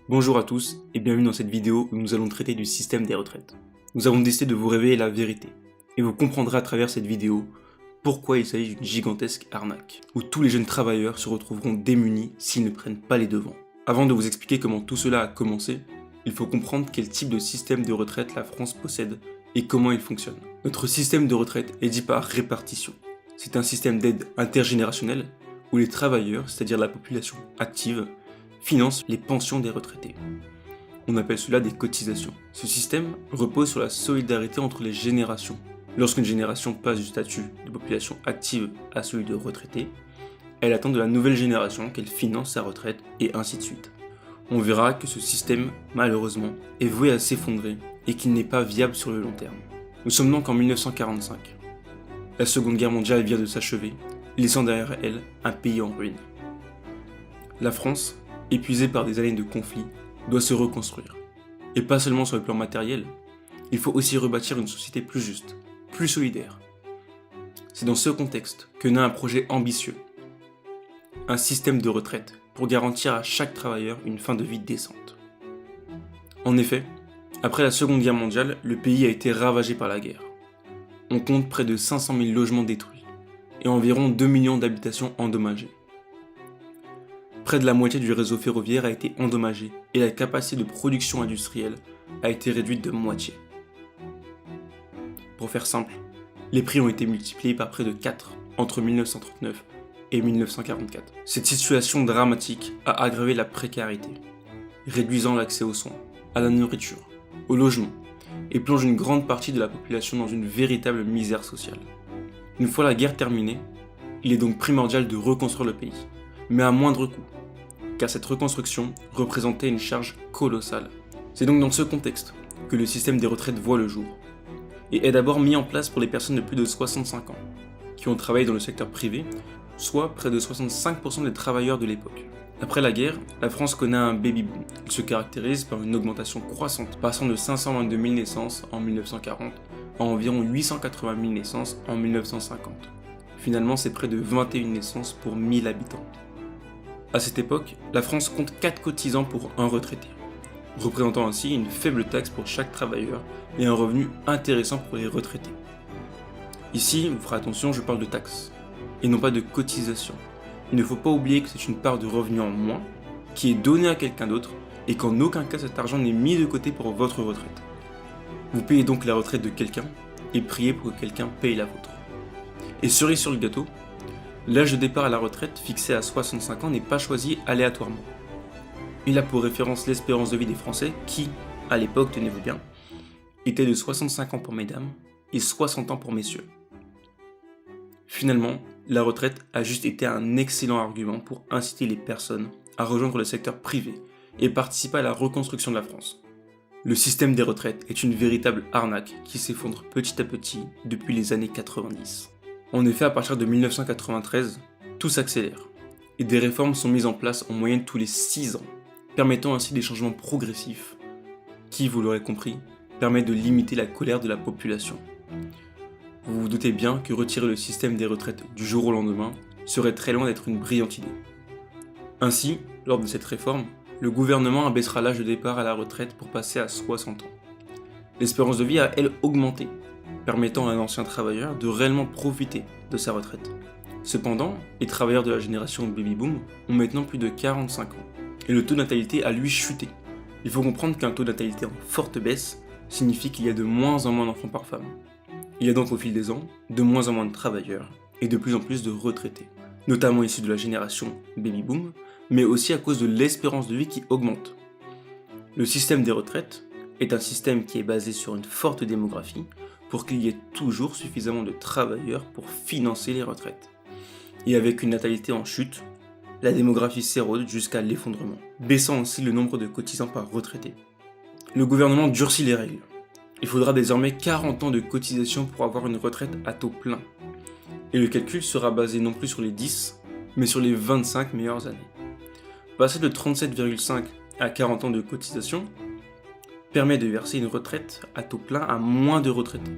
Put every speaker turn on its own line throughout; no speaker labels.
Bonjour à tous et bienvenue dans cette vidéo où nous allons traiter du système des retraites. Nous avons décidé de vous révéler la vérité et vous comprendrez à travers cette vidéo pourquoi il s'agit d'une gigantesque arnaque, où tous les jeunes travailleurs se retrouveront démunis s'ils ne prennent pas les devants. Avant de vous expliquer comment tout cela a commencé, il faut comprendre quel type de système de retraite la France possède et comment il fonctionne. Notre système de retraite est dit par répartition. C'est un système d'aide intergénérationnelle où les travailleurs, c'est-à-dire la population active, financent les pensions des retraités. On appelle cela des cotisations. Ce système repose sur la solidarité entre les générations. Lorsqu'une génération passe du statut de population active à celui de retraité, elle attend de la nouvelle génération qu'elle finance sa retraite et ainsi de suite. On verra que ce système, malheureusement, est voué à s'effondrer et qu'il n'est pas viable sur le long terme. Nous sommes donc en 1945. La Seconde Guerre mondiale vient de s'achever, laissant derrière elle un pays en ruine. La France, épuisée par des années de conflits, doit se reconstruire. Et pas seulement sur le plan matériel, il faut aussi rebâtir une société plus juste, plus solidaire. C'est dans ce contexte que naît un projet ambitieux. Un système de retraite pour garantir à chaque travailleur une fin de vie décente. En effet, après la Seconde Guerre mondiale, le pays a été ravagé par la guerre. On compte près de 500 000 logements détruits et environ 2 millions d'habitations endommagées. Près de la moitié du réseau ferroviaire a été endommagé et la capacité de production industrielle a été réduite de moitié. Pour faire simple, les prix ont été multipliés par près de 4 entre 1939 et 1944. Cette situation dramatique a aggravé la précarité, réduisant l'accès aux soins, à la nourriture, au logement, et plonge une grande partie de la population dans une véritable misère sociale. Une fois la guerre terminée, il est donc primordial de reconstruire le pays, mais à moindre coût, car cette reconstruction représentait une charge colossale. C'est donc dans ce contexte que le système des retraites voit le jour, et est d'abord mis en place pour les personnes de plus de 65 ans, qui ont travaillé dans le secteur privé, soit près de 65% des travailleurs de l'époque. Après la guerre, la France connaît un baby-boom. Il se caractérise par une augmentation croissante, passant de 522 000 naissances en 1940 à environ 880 000 naissances en 1950. Finalement, c'est près de 21 naissances pour 1000 habitants. À cette époque, la France compte 4 cotisants pour un retraité, représentant ainsi une faible taxe pour chaque travailleur et un revenu intéressant pour les retraités. Ici, vous ferez attention, je parle de taxes, et non pas de cotisation. Il ne faut pas oublier que c'est une part de revenu en moins qui est donnée à quelqu'un d'autre et qu'en aucun cas cet argent n'est mis de côté pour votre retraite. Vous payez donc la retraite de quelqu'un et priez pour que quelqu'un paye la vôtre. Et cerise sur le gâteau, l'âge de départ à la retraite fixé à 65 ans n'est pas choisi aléatoirement. Il a pour référence l'espérance de vie des Français qui, à l'époque, tenez-vous bien, était de 65 ans pour mesdames et 60 ans pour messieurs. Finalement, la retraite a juste été un excellent argument pour inciter les personnes à rejoindre le secteur privé et participer à la reconstruction de la France. Le système des retraites est une véritable arnaque qui s'effondre petit à petit depuis les années 90. En effet, à partir de 1993, tout s'accélère et des réformes sont mises en place en moyenne tous les 6 ans, permettant ainsi des changements progressifs qui, vous l'aurez compris, permettent de limiter la colère de la population. Vous vous doutez bien que retirer le système des retraites du jour au lendemain serait très loin d'être une brillante idée. Ainsi, lors de cette réforme, le gouvernement abaissera l'âge de départ à la retraite pour passer à 60 ans. L'espérance de vie a, elle, augmenté, permettant à un ancien travailleur de réellement profiter de sa retraite. Cependant, les travailleurs de la génération baby-boom ont maintenant plus de 45 ans, et le taux de natalité a lui chuté. Il faut comprendre qu'un taux de natalité en forte baisse signifie qu'il y a de moins en moins d'enfants par femme. Il y a donc au fil des ans de moins en moins de travailleurs et de plus en plus de retraités, notamment issus de la génération baby-boom, mais aussi à cause de l'espérance de vie qui augmente. Le système des retraites est un système qui est basé sur une forte démographie pour qu'il y ait toujours suffisamment de travailleurs pour financer les retraites. Et avec une natalité en chute, la démographie s'érode jusqu'à l'effondrement, baissant aussi le nombre de cotisants par retraité. Le gouvernement durcit les règles. Il faudra désormais 40 ans de cotisation pour avoir une retraite à taux plein. Et le calcul sera basé non plus sur les 10, mais sur les 25 meilleures années. Passer de 37,5 à 40 ans de cotisation permet de verser une retraite à taux plein à moins de retraités.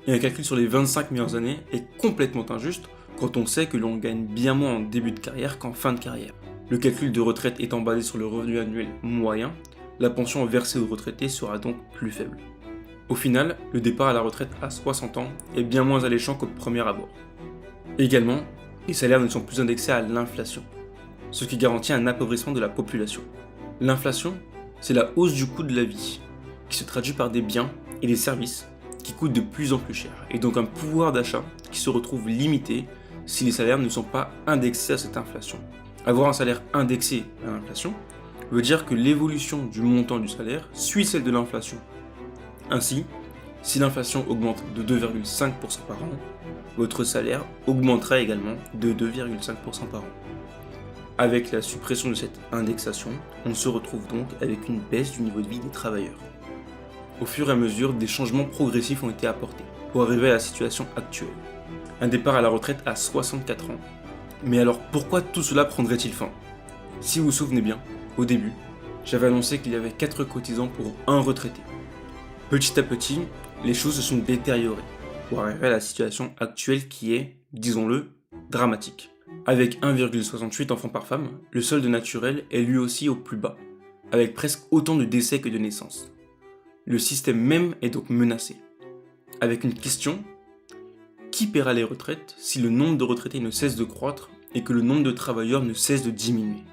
Et un calcul sur les 25 meilleures années est complètement injuste quand on sait que l'on gagne bien moins en début de carrière qu'en fin de carrière. Le calcul de retraite étant basé sur le revenu annuel moyen, la pension versée aux retraités sera donc plus faible. Au final, le départ à la retraite à 60 ans est bien moins alléchant qu'au premier abord. Également, les salaires ne sont plus indexés à l'inflation, ce qui garantit un appauvrissement de la population. L'inflation, c'est la hausse du coût de la vie, qui se traduit par des biens et des services qui coûtent de plus en plus cher, et donc un pouvoir d'achat qui se retrouve limité si les salaires ne sont pas indexés à cette inflation. Avoir un salaire indexé à l'inflation veut dire que l'évolution du montant du salaire suit celle de l'inflation. Ainsi, si l'inflation augmente de 2,5% par an, votre salaire augmentera également de 2,5% par an. Avec la suppression de cette indexation, on se retrouve donc avec une baisse du niveau de vie des travailleurs. Au fur et à mesure, des changements progressifs ont été apportés pour arriver à la situation actuelle. Un départ à la retraite à 64 ans. Mais alors pourquoi tout cela prendrait-il fin ? Si vous vous souvenez bien, au début, j'avais annoncé qu'il y avait 4 cotisants pour un retraité. Petit à petit, les choses se sont détériorées pour arriver à la situation actuelle qui est, disons-le, dramatique. Avec 1,68 enfants par femme, le solde naturel est lui aussi au plus bas, avec presque autant de décès que de naissances. Le système même est donc menacé. Avec une question, qui paiera les retraites si le nombre de retraités ne cesse de croître et que le nombre de travailleurs ne cesse de diminuer ?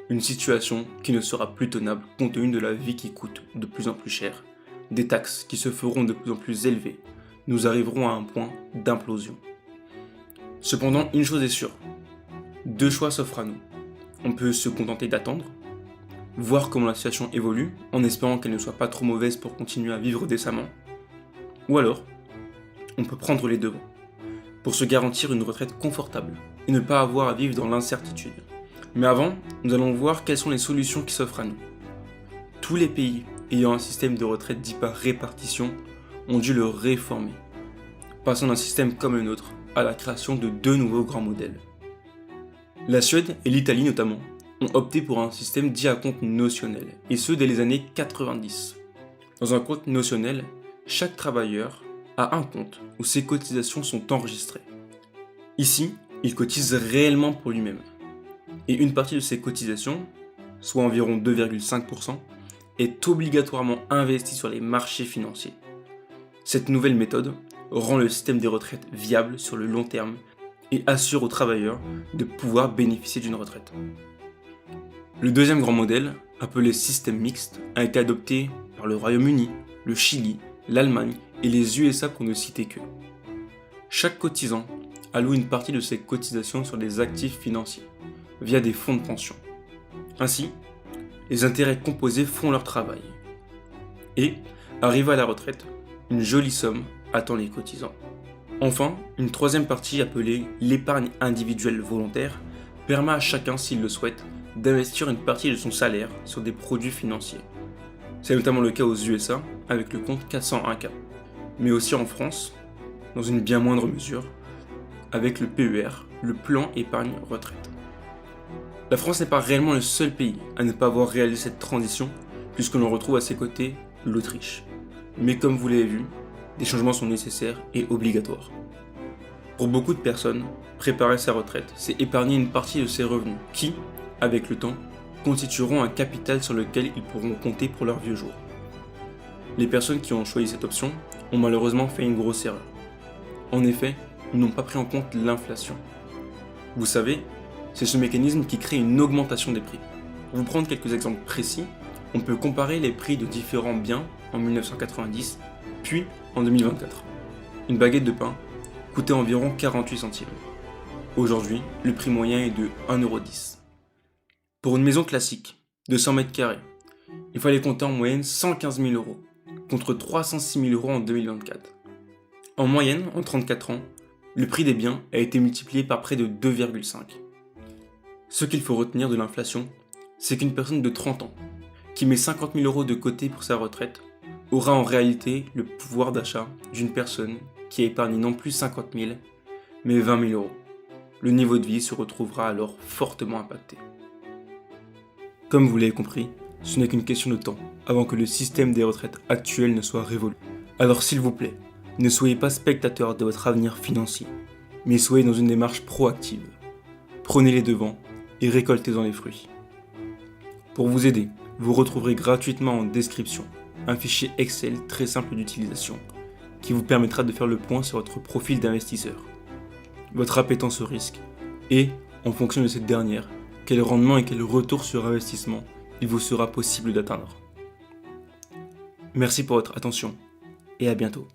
Une situation qui ne sera plus tenable compte tenu de la vie qui coûte de plus en plus cher, des taxes qui se feront de plus en plus élevées. Nous arriverons à un point d'implosion. Cependant, une chose est sûre, 2 choix s'offrent à nous. On peut se contenter d'attendre, voir comment la situation évolue, en espérant qu'elle ne soit pas trop mauvaise pour continuer à vivre décemment, ou alors, on peut prendre les devants, pour se garantir une retraite confortable, et ne pas avoir à vivre dans l'incertitude. Mais avant, nous allons voir quelles sont les solutions qui s'offrent à nous. Tous les pays ayant un système de retraite dit par répartition ont dû le réformer, passant d'un système comme le nôtre à la création de 2 nouveaux grands modèles. La Suède et l'Italie notamment ont opté pour un système dit à compte notionnel, et ce dès les années 90. Dans un compte notionnel, chaque travailleur a un compte où ses cotisations sont enregistrées. Ici, il cotise réellement pour lui-même. Et une partie de ses cotisations, soit environ 2,5%, est obligatoirement investie sur les marchés financiers. Cette nouvelle méthode rend le système des retraites viable sur le long terme et assure aux travailleurs de pouvoir bénéficier d'une retraite. Le deuxième grand modèle, appelé système mixte, a été adopté par le Royaume-Uni, le Chili, l'Allemagne et les USA pour ne citer que. Chaque cotisant alloue une partie de ses cotisations sur des actifs financiers, via des fonds de pension. Ainsi, les intérêts composés font leur travail. Et, arrivé à la retraite, une jolie somme attend les cotisants. Enfin, une troisième partie appelée l'épargne individuelle volontaire permet à chacun, s'il le souhaite, d'investir une partie de son salaire sur des produits financiers. C'est notamment le cas aux USA avec le compte 401k, mais aussi en France, dans une bien moindre mesure, avec le PER, le plan épargne retraite. La France n'est pas réellement le seul pays à ne pas avoir réalisé cette transition, puisque l'on retrouve à ses côtés l'Autriche. Mais comme vous l'avez vu, des changements sont nécessaires et obligatoires. Pour beaucoup de personnes, préparer sa retraite, c'est épargner une partie de ses revenus qui, avec le temps, constitueront un capital sur lequel ils pourront compter pour leurs vieux jours. Les personnes qui ont choisi cette option ont malheureusement fait une grosse erreur. En effet, ils n'ont pas pris en compte l'inflation. Vous savez, c'est ce mécanisme qui crée une augmentation des prix. Pour vous prendre quelques exemples précis, on peut comparer les prix de différents biens en 1990, puis en 2024. Une baguette de pain coûtait environ 48 centimes. Aujourd'hui, le prix moyen est de 1,10 €. Pour une maison classique, de 100 mètres carrés, il fallait compter en moyenne 115 000 €, contre 306 000 € en 2024. En moyenne, en 34 ans, le prix des biens a été multiplié par près de 2,5. Ce qu'il faut retenir de l'inflation, c'est qu'une personne de 30 ans, qui met 50 000 € de côté pour sa retraite, aura en réalité le pouvoir d'achat d'une personne qui a épargné non plus 50 000, mais 20 000 €. Le niveau de vie se retrouvera alors fortement impacté. Comme vous l'avez compris, ce n'est qu'une question de temps avant que le système des retraites actuel ne soit révolu. Alors s'il vous plaît, ne soyez pas spectateur de votre avenir financier, mais soyez dans une démarche proactive. Prenez les devants et récoltez-en les fruits. Pour vous aider, vous retrouverez gratuitement en description un fichier Excel très simple d'utilisation qui vous permettra de faire le point sur votre profil d'investisseur, votre appétence au risque et, en fonction de cette dernière, quel rendement et quel retour sur investissement il vous sera possible d'atteindre. Merci pour votre attention et à bientôt.